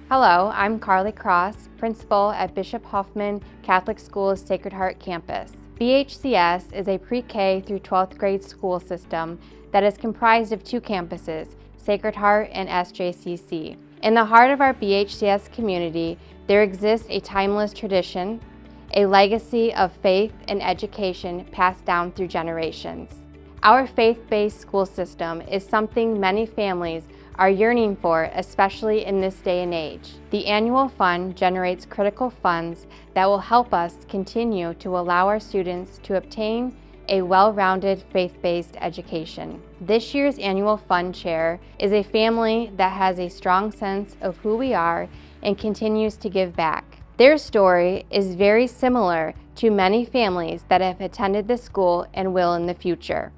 Hello, I'm Carly Cross, principal at Bishop Huffman Catholic School's Sacred Heart campus. BHCS is a pre-K through 12th grade school system that is comprised of two campuses, Sacred Heart and SJCC. In the heart of our BHCS community, there exists a timeless tradition, a legacy of faith and education passed down through generations. Our faith-based school system is something many families are yearning for, especially in this day and age. The annual fund generates critical funds that will help us continue to allow our students to obtain a well-rounded faith-based education. This year's annual fund chair is a family that has a strong sense of who we are and continues to give back. Their story is very similar to many families that have attended this school and will in the future.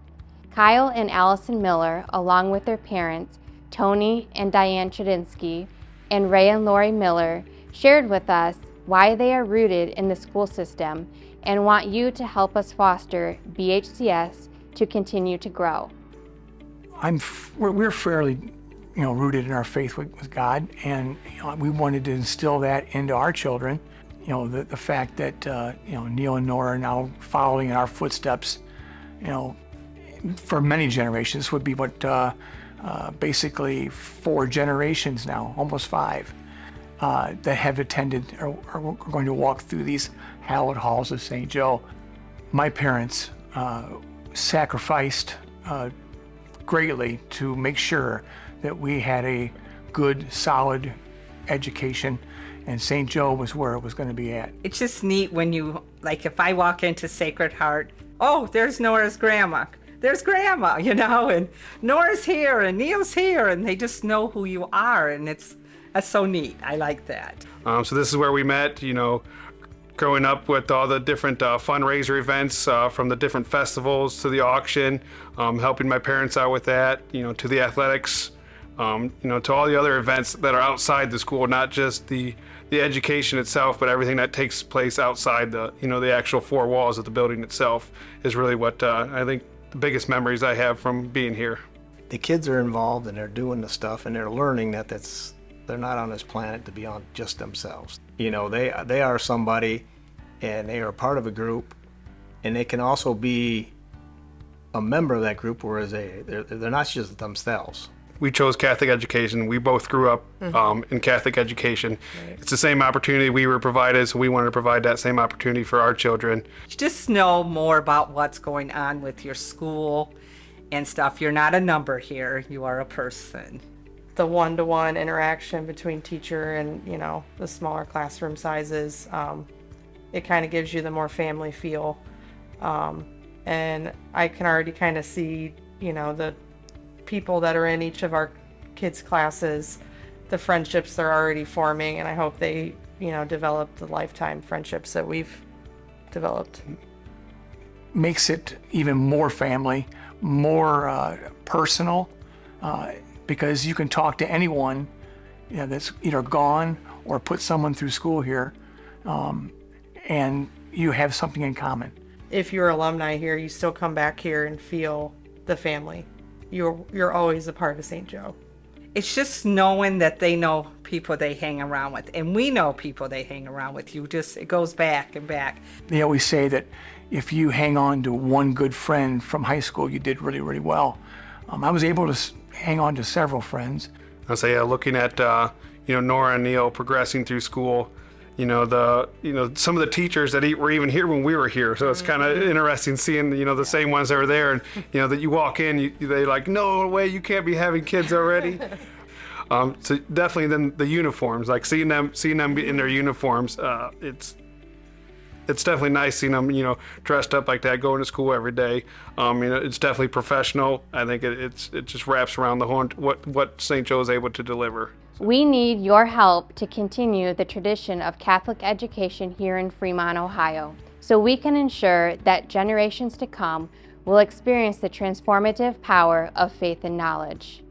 Kyle and Allison Miller, along with their parents, Tony and Diane Chedinsky, and Ray and Lori Miller, shared with us why they are rooted in the school system and want you to help us foster BHCS to continue to grow. We're fairly, rooted in our faith with God, and we wanted to instill that into our children. The fact that Neil and Nora are now following in our footsteps, for many generations would be what basically 4 generations now, almost 5, that have attended or are going to walk through these hallowed halls of St. Joe. My parents sacrificed greatly to make sure that we had a good, solid education, and St. Joe was where it was going to be at. It's just neat when you, if I walk into Sacred Heart, oh, there's Nora's grandma. There's Grandma, and Nora's here and Neil's here, and they just know who you are, and that's so neat. I like that. So this is where we met, growing up with all the different fundraiser events, from the different festivals to the auction, helping my parents out with that, to the athletics, to all the other events that are outside the school, not just the education itself, but everything that takes place outside the actual 4 walls of the building itself is really what I think the biggest memories I have from being here. The kids are involved and they're doing the stuff and they're learning that they're not on this planet to be on just themselves. They are somebody, and they are part of a group, and they can also be a member of that group, whereas they're not just themselves. We chose Catholic education. We both grew up in Catholic education. Right. It's the same opportunity we were provided, so we wanted to provide that same opportunity for our children. Just know more about what's going on with your school and stuff. You're not a number here, you are a person. The one-to-one interaction between teacher and, the smaller classroom sizes, it kind of gives you the more family feel. And I can already kind of see, the people that are in each of our kids' classes, the friendships they're already forming, and I hope they, develop the lifetime friendships that we've developed. Makes it even more family, more personal, because you can talk to anyone that's either gone or put someone through school here, and you have something in common. If you're alumni here, you still come back here and feel the family. You're always a part of St. Joe. It's just knowing that they know people they hang around with, and we know people they hang around with. It goes back and back. They always say that if you hang on to one good friend from high school, you did really, really well. I was able to hang on to several friends. I'll say, looking at Nora and Neil progressing through school, some of the teachers that were even here when we were here. So it's kind of interesting seeing, the same ones that were there, and, that you walk in, they're like, no way, you can't be having kids already. So definitely then the uniforms, seeing them in their uniforms, it's definitely nice seeing them, dressed up like that, going to school every day. It's definitely professional. I think it just wraps around the horn what St. Joe is able to deliver. We need your help to continue the tradition of Catholic education here in Fremont, Ohio, so we can ensure that generations to come will experience the transformative power of faith and knowledge.